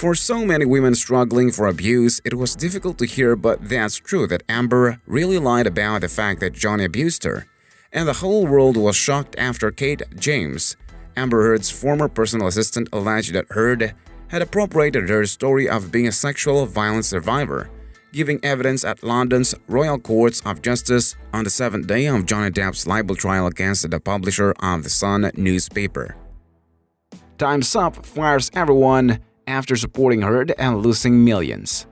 For so many women struggling for abuse, it was difficult to hear, but that's true that Amber really lied about the fact that Johnny abused her. And the whole world was shocked after Kate James, Amber Heard's former personal assistant, alleged that Heard had appropriated her story of being a sexual violence survivor, giving evidence at London's Royal Courts of Justice on the 7th day of Johnny Depp's libel trial against the publisher of The Sun newspaper. Time's Up fires everyone after supporting Heard and losing millions.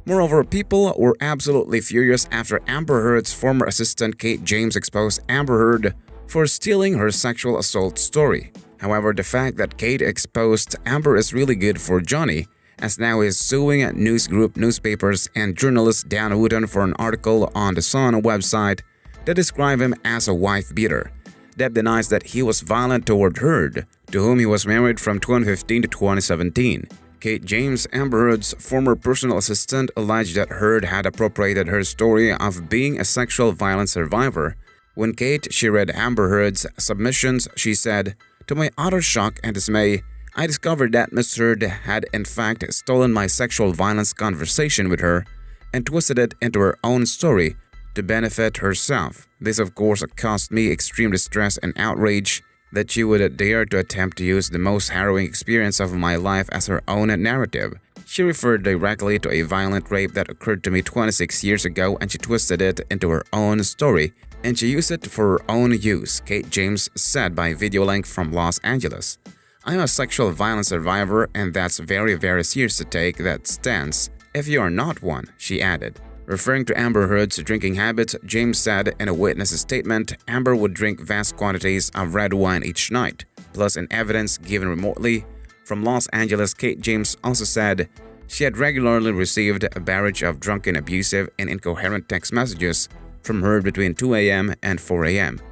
Moreover, people were absolutely furious after Amber Heard's former assistant Kate James exposed Amber Heard for stealing her sexual assault story. However, the fact that Kate exposed Amber is really good for Johnny, as now he is suing news group newspapers and journalist Dan Wootton for an article on the Sun website that described him as a wife beater. Depp denies that he was violent toward Heard, to whom he was married from 2015 to 2017. Kate James, Amber Heard's former personal assistant, alleged that Heard had appropriated her story of being a sexual violence survivor. When she read Amber Heard's submissions, she said, "To my utter shock and dismay, I discovered that Ms. Heard had in fact stolen my sexual violence conversation with her and twisted it into her own story to benefit herself. This of course caused me extreme distress and outrage that she would dare to attempt to use the most harrowing experience of my life as her own narrative. She referred directly to a violent rape that occurred to me 26 years ago, and she twisted it into her own story, and she used it for her own use," Kate James said by video link from Los Angeles. "I'm a sexual violence survivor, and that's very, very serious to take that stance if you are not one," she added. Referring to Amber Heard's drinking habits, James said in a witness statement, Amber would drink vast quantities of red wine each night. Plus, in evidence given remotely from Los Angeles, Kate James also said she had regularly received a barrage of drunken, abusive, and incoherent text messages from Heard between 2 a.m. and 4 a.m.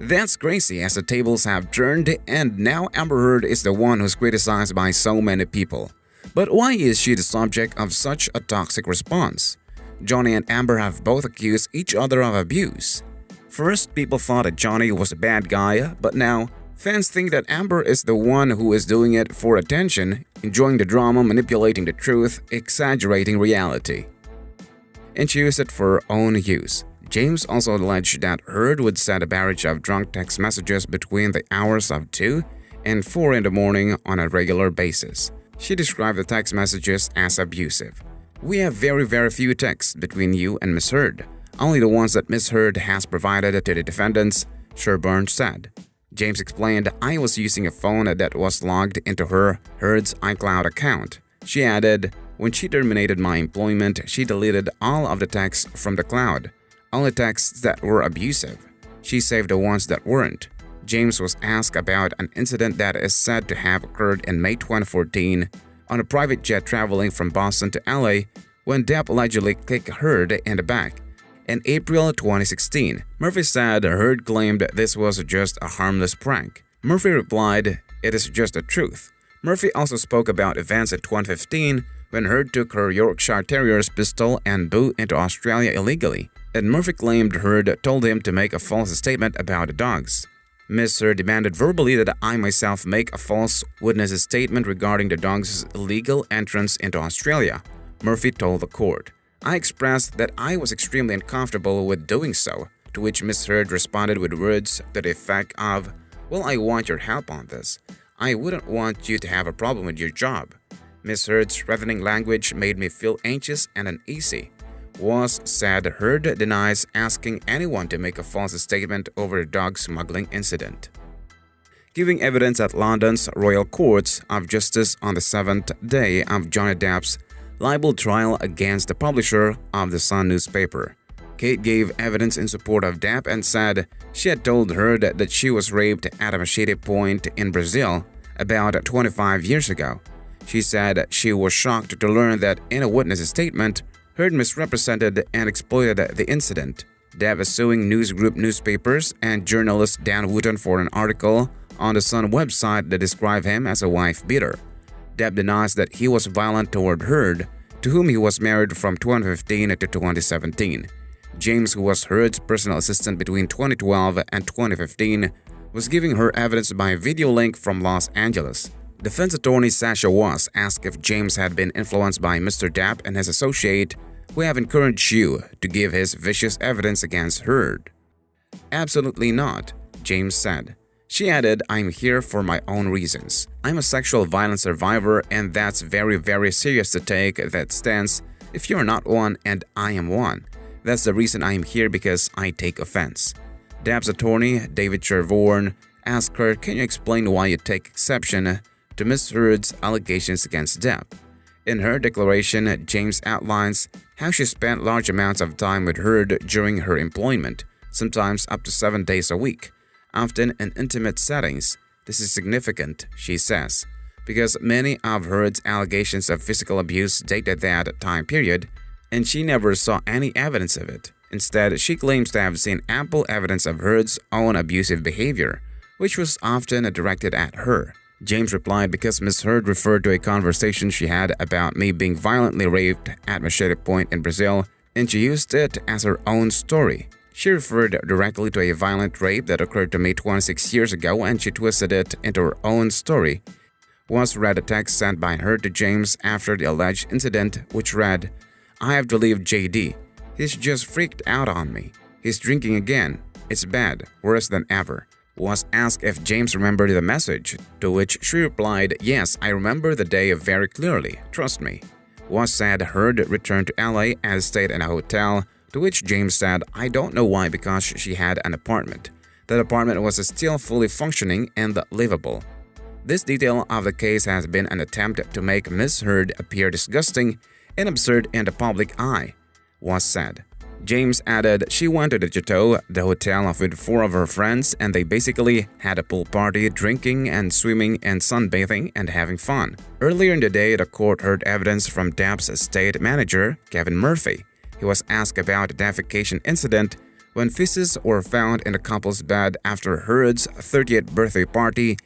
That's crazy, as the tables have turned, and now Amber Heard is the one who's criticized by so many people. But why is she the subject of such a toxic response? Johnny and Amber have both accused each other of abuse. First, people thought that Johnny was a bad guy, but now fans think that Amber is the one who is doing it for attention, enjoying the drama, manipulating the truth, exaggerating reality. And she used it for her own use. James also alleged that Heard would send a barrage of drunk text messages between the hours of 2 and 4 in the morning on a regular basis. She described the text messages as abusive. "We have very, very few texts between you and Ms. Heard, only the ones that Ms. Heard has provided to the defendants," Sheeran said. James explained, "I was using a phone that was logged into Heard's iCloud account." She added, "When she terminated my employment, she deleted all of the texts from the cloud, only texts that were abusive. She saved the ones that weren't." James was asked about an incident that is said to have occurred in May 2014 on a private jet traveling from Boston to LA when Depp allegedly kicked Heard in the back. In April 2016, Murphy said Heard claimed this was just a harmless prank. Murphy replied, "It is just the truth." Murphy also spoke about events in 2015 when Heard took her Yorkshire Terrier's pistol and boot into Australia illegally, and Murphy claimed Heard told him to make a false statement about the dogs. Ms. Heard demanded verbally that I myself make a false witness statement regarding the dog's illegal entrance into Australia, Murphy told the court. "I expressed that I was extremely uncomfortable with doing so," to which Ms. Heard responded with words to the effect of, "Well, I want your help on this. I wouldn't want you to have a problem with your job." Ms. Heard's threatening language made me feel anxious and uneasy. Was said Heard denies asking anyone to make a false statement over the dog smuggling incident. Giving evidence at London's Royal Courts of Justice on the 7th day of Johnny Depp's libel trial against the publisher of The Sun newspaper, Kate gave evidence in support of Depp and said she had told Heard that she was raped at a machete point in Brazil about 25 years ago. She said she was shocked to learn that in a witness statement, Heard misrepresented and exploited the incident. Depp is suing news group newspapers and journalist Dan Wootton for an article on the Sun website that described him as a wife beater. Depp denies that he was violent toward Heard, to whom he was married from 2015 to 2017. James, who was Heard's personal assistant between 2012 and 2015, was giving her evidence by video link from Los Angeles. Defense attorney Sasha was asked if James had been influenced by Mr. Depp and his associate, who have encouraged you to give his vicious evidence against Heard. Absolutely not, James said. She added, I'm here for my own reasons. I'm a sexual violence survivor and that's very, very serious to take that stance if you're not one and I am one. That's the reason I'm here because I take offense. Depp's attorney, David Chervorn, asked her, can you explain why you take exception to Ms. Heard's allegations against Depp? In her declaration, James outlines how she spent large amounts of time with Heard during her employment, sometimes up to 7 days a week, often in intimate settings. This is significant, she says, because many of Heard's allegations of physical abuse dated that time period, and she never saw any evidence of it. Instead, she claims to have seen ample evidence of Heard's own abusive behavior, which was often directed at her. James replied, because Ms. Heard referred to a conversation she had about me being violently raped at Machete Point in Brazil, and she used it as her own story. She referred directly to a violent rape that occurred to me 26 years ago and she twisted it into her own story. Was read a text sent by her to James after the alleged incident, which read, I have to leave JD. He's just freaked out on me. He's drinking again. It's bad, worse than ever. Was asked if James remembered the message, to which she replied, yes, I remember the day very clearly, trust me. Was said Heard returned to LA and stayed in a hotel, to which James said, I don't know why because she had an apartment. That apartment was still fully functioning and livable. This detail of the case has been an attempt to make Ms. Heard appear disgusting and absurd in the public eye, was said. James added she went to the Chateau, the hotel, with 4 of her friends, and they basically had a pool party, drinking and swimming and sunbathing and having fun. Earlier in the day, the court heard evidence from Depp's estate manager, Kevin Murphy. He was asked about the defecation incident when feces were found in the couple's bed after Heard's 30th birthday party